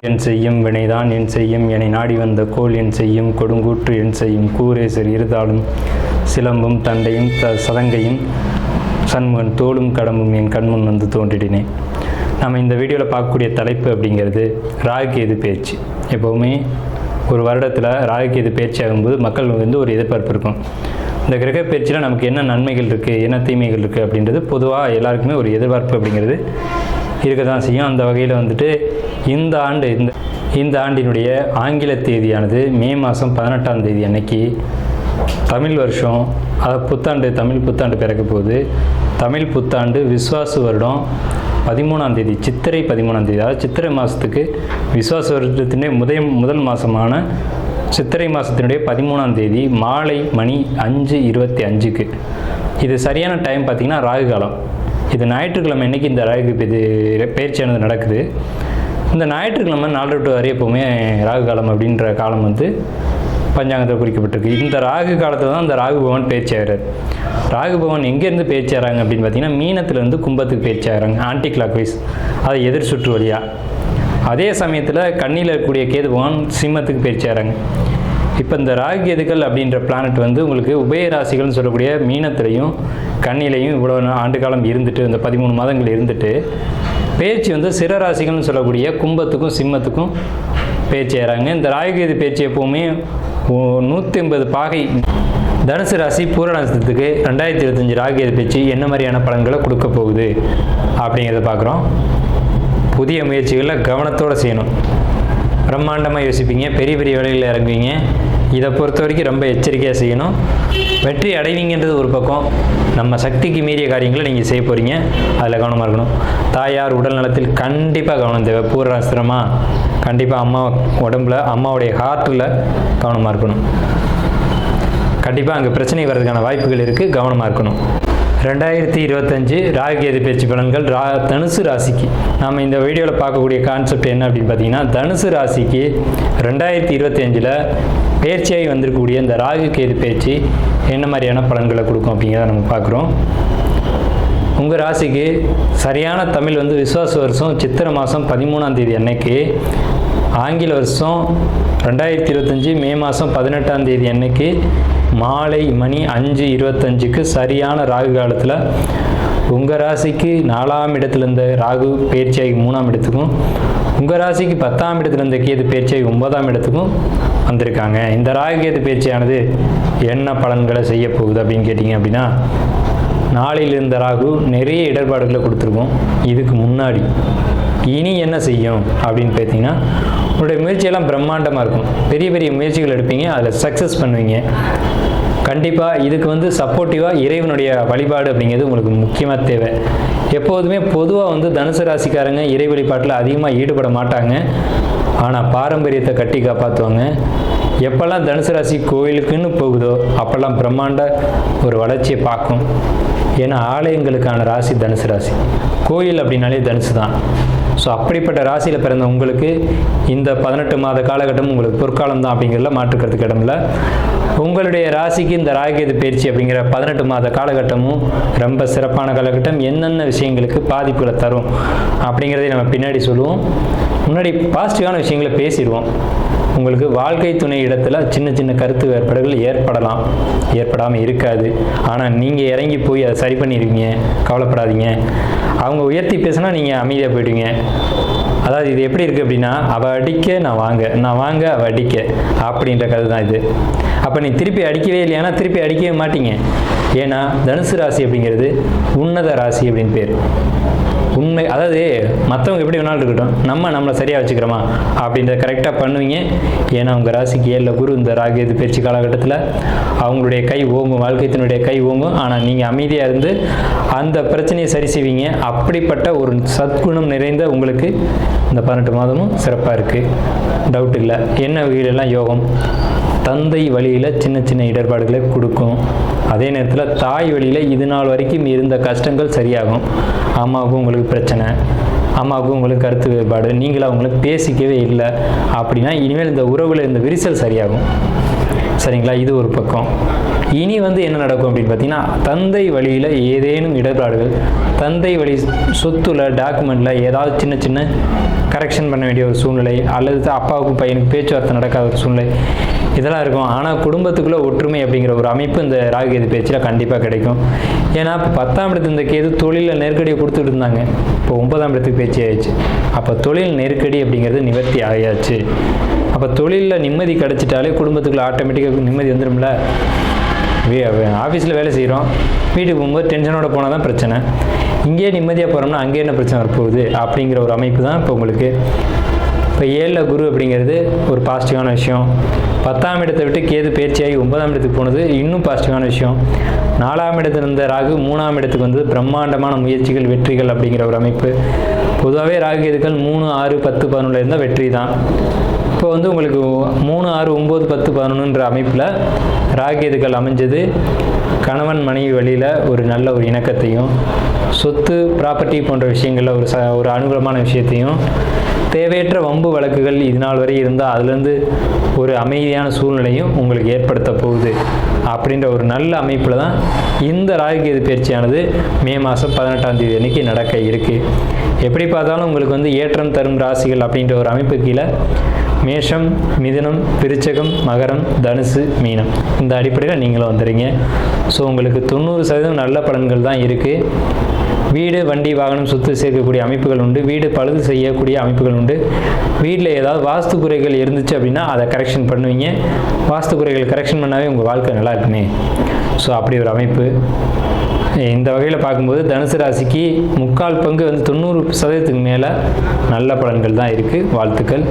என் செய்யும் வினைதான் என் செய்யும் என்னை நாடி வந்த கோல் என் செய்யும் கொடுங்கூற்று என் செய்யும் கூரேசர் இருதாலும் சிலம்பும் தண்டையும் சதங்கையும் சண்முகன் தோளும் கடம்பும் என் கண்முன் வந்து தோன்றிடினேன். நம்ம இந்த வீடியோவில் பார்க்கக்கூடிய தலைப்பு அப்படிங்கிறது ராகுகேது பயிற்சி. எப்போவுமே ஒரு வருடத்தில் ராகுகேது பயிற்சி ஆகும்போது மக்கள் வந்து ஒரு எதிர்பார்ப்பு இருக்கும். இந்த கிரக பயிற்சியில் நமக்கு என்ன நன்மைகள் இருக்குது, என்ன தீமைகள் இருக்குது அப்படின்றது பொதுவாக எல்லாருக்குமே ஒரு எதிர்பார்ப்பு அப்படிங்கிறது இருக்க தான் செய்யும். அந்த வகையில் வந்துட்டு இந்த ஆண்டினுடைய ஆங்கில தேதியானது மே மாதம் 18ஆம் தேதி அன்னைக்கு தமிழ் வருஷம், அதாவது புத்தாண்டு, தமிழ் புத்தாண்டு பிறக்க போகுது. தமிழ் புத்தாண்டு விஸ்வாசு வருடம் 13ஆம் தேதி, சித்திரை 13ஆம் தேதி, அதாவது சித்திரை மாதத்துக்கு விஸ்வாச வருடத்தினுடைய முதல் மாதமான சித்திரை மாதத்தினுடைய 13ஆம் தேதி மாலை மணி 5:25க்கு. இது சரியான டைம் பார்த்திங்கன்னா ராகு காலம். இது ஞாயிற்றுக்கிழமை அன்றைக்கி இந்த ராகு பயிற்சியானது நடக்குது. இந்த ஞாயிற்றுக்கிழமை 4 to 6 எப்போவுமே ராகு காலம் அப்படின்ற காலம் வந்து பஞ்சாங்கத்தில் குறிக்கப்பட்டிருக்கு. இந்த ராகு காலத்தில் தான் இந்த ராகு பகவான் பயிற்சி ஆகிறார். ராகு பகவான் எங்கேருந்து பயிற்சி ஆகிறாங்க அப்படின்னு பார்த்தீங்கன்னா மீனத்துலேருந்து கும்பத்துக்கு பயிற்சி ஆகிறாங்க, ஆன்டி கிளாக் வைஸ், அதை எதிர் சுற்று வழியாக. அதே சமயத்தில் கண்ணியில் இருக்கக்கூடிய கேது பகவான் சிம்மத்துக்கு பயிற்சி ஆகிறாங்க. இப்போ இந்த ராகு கேதுக்கள் அப்படின்ற பிளானட் வந்து உங்களுக்கு உபயராசிகள்னு சொல்லக்கூடிய மீனத்திலையும் கண்ணிலையும் இவ்வளோ ஆண்டு காலம் இருந்துட்டு, இந்த 13 மாதங்கள் இருந்துட்டு பயிற்சி வந்து சிறராசிகள்னு சொல்லக்கூடிய கும்பத்துக்கும் சிம்மத்துக்கும் பயிற்சி ஆகிறாங்க. இந்த ராகுகேது பயிற்சி எப்போவுமே 180 பாகை. தனுசு ராசி பூர நட்சத்திரத்துக்கு 2025 ராகுகேது பயிற்சி என்ன மாதிரியான பலன்களை கொடுக்க போகுது அப்படிங்கிறத பார்க்குறோம். புதிய முயற்சிகளில் கவனத்தோடு செய்யணும். பிரம்மாண்டமாக யோசிப்பீங்க, பெரிய பெரிய வேலைகளில் இறங்குவீங்க. இதை பொறுத்த வரைக்கும் ரொம்ப எச்சரிக்கையாக செய்யணும். வெற்றி அடைவீங்கன்றது ஒரு பக்கம், நம்ம சக்திக்கு மீறிய காரியங்களை நீங்கள் செய்ய போகிறீங்க, அதில் கவனமாக இருக்கணும். தாயார் உடல் நலத்தில் கண்டிப்பாக கவனம் தேவை. பூர்வாஸ்திரமாக கண்டிப்பாக அம்மா உடம்புல, அம்மாவுடைய ஹார்ட்டில் கவனமாக இருக்கணும். கண்டிப்பாக அங்கே பிரச்சனை வர்றதுக்கான வாய்ப்புகள் இருக்குது, கவனமாக இருக்கணும். 2025 ராகுகேது பயிற்சி பலன்கள் தனுசு ராசிக்கு. நாம் இந்த வீடியோவில் பார்க்கக்கூடிய கான்செப்ட் என்ன அப்படின்னு பார்த்தீங்கன்னா, தனுசு ராசிக்கு 2025 பயிற்சியாகி வந்திருக்கக்கூடிய இந்த ராகுகேது பயிற்சி என்ன மாதிரியான பலன்களை கொடுக்கும் அப்படிங்கிறத நம்ம பார்க்குறோம். உங்கள் ராசிக்கு சரியான தமிழ் வந்து விஸ்வாச வருஷம் சித்திரை மாதம் 13ஆம் தேதி அன்னைக்கு, ஆங்கில வருஷம் 2025 மே மாதம் 18ஆம் தேதி அன்னைக்கு மாலை மணி 5:25க்கு சரியான ராகு காலத்தில் உங்கள் ராசிக்கு 4ஆம் இடத்துல இருந்த ராகு பயிற்சியாகி 3ஆம் இடத்துக்கும், உங்கள் ராசிக்கு 10ஆம் இடத்துல இருந்த கேது பயிற்சியாகி 9ஆம் இடத்துக்கும் வந்திருக்காங்க. இந்த ராகு கேது பயிற்சியானது என்ன பலன்களை செய்ய போகுது அப்படின்னு கேட்டிங்க அப்படின்னா, நாளில் இருந்த ராகு நிறைய இடர்பாடுகளை கொடுத்துருக்கோம். இதுக்கு முன்னாடி இனி என்ன செய்யும் அப்படின்னு பார்த்தீங்கன்னா, உங்களுடைய முயற்சியெல்லாம் பிரம்மாண்டமாக இருக்கும். பெரிய பெரிய முயற்சிகள் எடுப்பீங்க, அதில் சக்ஸஸ் பண்ணுவீங்க. கண்டிப்பாக இதுக்கு வந்து சப்போர்ட்டிவாக இறைவனுடைய வழிபாடு அப்படிங்கிறது உங்களுக்கு முக்கியமாக தேவை. எப்போதுமே பொதுவாக வந்து தனுசு ராசிக்காரங்க இறை வழிபாட்டில் அதிகமாக ஈடுபட மாட்டாங்க, ஆனால் பாரம்பரியத்தை கட்டி காப்பாற்றுவாங்க. எப்போல்லாம் தனுசு ராசி கோயிலுக்குன்னு போகுதோ அப்போல்லாம் பிரம்மாண்ட ஒரு வளர்ச்சியை பார்க்கும். ஏன்னா ஆலயங்களுக்கான ராசி தனுசு ராசி, கோயில் அப்படின்னாலே தனுசு தான். ஸோ அப்படிப்பட்ட ராசியில் பிறந்த உங்களுக்கு இந்த 18 மாத காலகட்டம் உங்களுக்கு பொற்காலம் தான் அப்படிங்கிறதுல மாற்றுக்கிறதுக்கு இடமில்ல. உங்களுடைய ராசிக்கு இந்த ராகுகேது பயிற்சி அப்படிங்கிற 18 மாத காலகட்டமும் ரொம்ப சிறப்பான காலகட்டம். என்னென்ன விஷயங்களுக்கு பாதிப்புகளை தரும் அப்படிங்கிறதை நம்ம பின்னாடி சொல்லுவோம். முன்னாடி பாசிட்டிவான விஷயங்களை பேசிடுவோம். உங்களுக்கு வாழ்க்கை துணை இடத்துல சின்ன சின்ன கருத்து வேறுபாடுகள் ஏற்படலாம், ஏற்படாமல் இருக்காது. ஆனால் நீங்கள் இறங்கி போய் அதை சரி பண்ணிடுவீங்க, கவலைப்படாதீங்க. அவங்க உயர்த்தி பேசினா நீங்கள் அமைதியாக போயிடுவீங்க. அதாவது இது எப்படி இருக்குது அப்படின்னா, அவள் அடிக்க நான் வாங்க அவள் அடிக்க அப்படின்ற கதை தான் இது. அப்போ நீ திருப்பி அடிக்கவே இல்லையானா திருப்பி அடிக்கவே மாட்டீங்க. ஏன்னா தனுசு ராசி அப்படிங்கிறது உன்னத ராசி அப்படின்னு பேர். உண்மை, அதாவது மற்றவங்க எப்படி வேணாலும் இருக்கட்டும், நம்மளை சரியாக வச்சுக்கிறோமா அப்படின்றத கரெக்டாக பண்ணுவீங்க. ஏன்னா உங்கள் ராசிக்கு 7 குரு இந்த ராகுகேது பயிற்சி காலகட்டத்தில் அவங்களுடைய கை ஓங்கும், வாழ்க்கைத்தினுடைய கை ஓங்கும். ஆனால் நீங்கள் அமைதியாக இருந்து அந்த பிரச்சனையை சரி செய்வீங்க. அப்படிப்பட்ட ஒரு சத்குணம் நிறைந்த உங்களுக்கு இந்த 18 மாதமும் சிறப்பாக இருக்குது, டவுட் இல்லை. என்ன வகையிலெல்லாம் யோகம், தந்தை வழியில் சின்ன சின்ன இடர்பாடுகளை கொடுக்கும். அதே நேரத்தில் தாய் வழியில் இது நாள் வரைக்கும் இருந்த கஷ்டங்கள் சரியாகும். அம்மாவுக்கும் உங்களுக்கு பிரச்சனை, அம்மாவுக்கும் உங்களுக்கு கருத்து வேறுபாடு, நீங்களும் அவங்களுக்கு பேசிக்கவே இல்லை அப்படின்னா இனிமேல் இந்த உறவில் இந்த விரிசல் சரியாகும். சரிங்களா? இது ஒரு பக்கம். இனி வந்து என்ன நடக்கும் அப்படின்னு பார்த்தீங்கன்னா, தந்தை வழியில் ஏதேனும் இடர்பாடுகள், தந்தை வழி சொத்துல டாக்குமெண்ட்டில் ஏதாவது சின்ன சின்ன கரெக்ஷன் பண்ண வேண்டிய ஒரு சூழ்நிலை, அல்லது அப்பாவுக்கும் பையனுக்கு பேச்சுவார்த்தை நடக்காத ஒரு சூழ்நிலை, இதெல்லாம் இருக்கும். ஆனால் குடும்பத்துக்குள்ளே ஒற்றுமை அப்படிங்கிற ஒரு அமைப்பு இந்த ராகு கேது பேச்சில் கண்டிப்பாக கிடைக்கும். ஏன்னா இப்போ 10ஆம் இடத்து இந்த கேது தொழிலில் நெருக்கடியை கொடுத்துட்டு இருந்தாங்க, இப்போ 9ஆம் இடத்துக்கு பேச்சு ஆயிடுச்சு. அப்போ தொழில் நெருக்கடி அப்படிங்கிறது நிவர்த்தி ஆயாச்சு. அப்போ தொழிலில் நிம்மதி கிடச்சிட்டாலே குடும்பத்துக்குள்ளே ஆட்டோமேட்டிக்காக நிம்மதி வந்துடும்ல. ஆஃபீஸில் வேலை செய்கிறோம், வீட்டுக்கு போகும்போது டென்ஷனோட போனால் தான் பிரச்சனை. இங்கேயே நிம்மதியாக போகிறோம்னா அங்கே என்ன பிரச்சனை வரப்போகுது அப்படிங்கிற ஒரு அமைப்பு தான் இப்போ உங்களுக்கு. இப்போ 7ல் குரு அப்படிங்கிறது ஒரு பாசிட்டிவான விஷயம். 10ஆம் இடத்தை விட்டு கேது பயிற்சியாகி 9ஆம் இடத்துக்கு போனது இன்னும் பாசிட்டிவான விஷயம். 4ஆம் இடத்துல இருந்த ராகு 3ஆம் இடத்துக்கு வந்து பிரம்மாண்டமான முயற்சிகள், வெற்றிகள் அப்படிங்கிற ஒரு அமைப்பு. பொதுவாகவே ராகு கேதுக்கள் 3, 6, 10, 11 இருந்தால் வெற்றி தான். இப்போ வந்து உங்களுக்கு 3, 6, 9, 10, 11ன்ற அமைப்பில் ராகு கேதுக்கள் அமைஞ்சது கணவன் மனைவி வழியில் ஒரு நல்ல ஒரு இணக்கத்தையும், சொத்து ப்ராப்பர்ட்டி போன்ற விஷயங்களில் ஒரு அனுகூலமான விஷயத்தையும், தேவையற்ற வம்பு வழக்குகள் இது நாள் வரை இருந்தால் அதுலேருந்து ஒரு அமைதியான சூழ்நிலையும் உங்களுக்கு ஏற்படுத்த போகுது அப்படின்ற ஒரு நல்ல அமைப்பில் தான் இந்த ராகு கேது பயிற்சியானது மே மாதம் 18ஆம் தேதி அன்றைக்கி நடக்க இருக்குது. எப்படி பார்த்தாலும் உங்களுக்கு வந்து ஏற்றம் தரும் ராசிகள் அப்படின்ற ஒரு அமைப்பு கீழே மேஷம், மிதுனம், விருச்சகம், மகரம், தனுசு, மீனம் இந்த அடிப்படையில் நீங்களும் வந்துடுறீங்க. ஸோ உங்களுக்கு 90% நல்ல பலன்கள் தான் இருக்குது. வீடு, வண்டி, வாகனம், சொத்து சேர்க்கக்கூடிய அமைப்புகள் உண்டு. வீடு பழுது செய்யக்கூடிய அமைப்புகள் உண்டு. வீட்டில் ஏதாவது வாஸ்து குறைகள் இருந்துச்சு அப்படின்னா அதை கரெக்ஷன் பண்ணுவீங்க. வாஸ்து குறைகள் கரெக்ஷன் பண்ணாவே உங்கள் வாழ்க்கை நல்லா இருக்குமே. ஸோ அப்படி ஒரு அமைப்பு. இந்த வகையில் பார்க்கும்போது தனுசு ராசிக்கு 3/4 பங்கு வந்து 90% மேலே நல்ல பலன்கள் தான் இருக்குது. வாழ்த்துக்கள்.